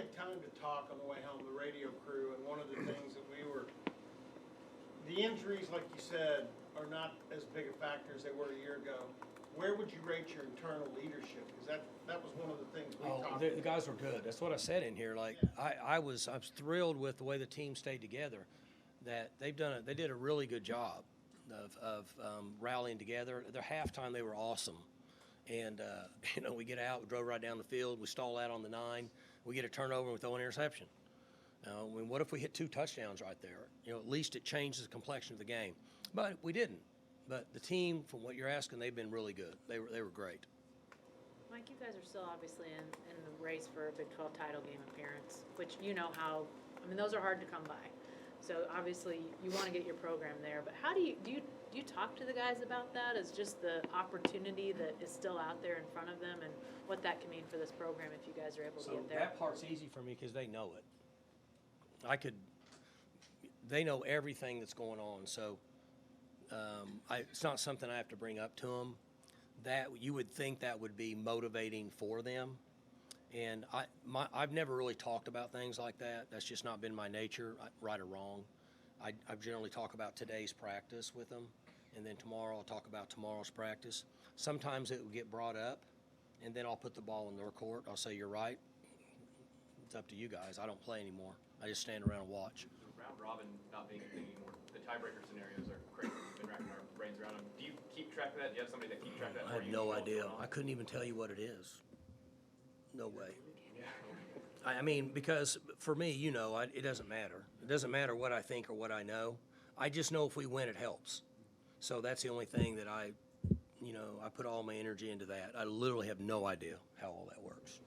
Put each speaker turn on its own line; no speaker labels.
had time to talk on the way home, the radio crew, and one of the things that the injuries, like you said, are not as big a factor as they were a year ago. Where would you rate your internal leadership? Because that was one of the things we talked about.
The guys were good. That's what I said in here. Like, I was thrilled with the way the team stayed together. That they did a really good job of rallying together. At their halftime, they were awesome. And, we get out, we drove right down the field, we stall out on the 9, we get a turnover and we throw an interception. What if we hit 2 touchdowns right there? At least it changes the complexion of the game. But we didn't. But the team, from what you're asking, they've been really good. They were great.
Mike, you guys are still obviously in the race for a Big 12 title game appearance, which those are hard to come by. So obviously you want to get your program there, but how do you talk to the guys about that as just the opportunity that is still out there in front of them and what that can mean for this program if you guys are able to get there?
That part's easy for me because they know it. They know everything that's going on, so it's not something I have to bring up to them. That you would think that would be motivating for them. And I've never really talked about things like that. That's just not been my nature, right or wrong. I generally talk about today's practice with them, and then tomorrow I'll talk about tomorrow's practice. Sometimes it will get brought up, and then I'll put the ball in their court. I'll say, you're right. It's up to you guys. I don't play anymore. I just stand around and watch.
The round robin not being a thing anymore. The tiebreaker scenarios are crazy. We've been racking our brains around them. Do you keep track of that? Do you have somebody that keeps track of that?
I have no idea. I couldn't even tell you what it is. No way. Because for me, it doesn't matter. It doesn't matter what I think or what I know. I just know if we win, it helps. So that's the only thing that I put all my energy into that. I literally have no idea how all that works.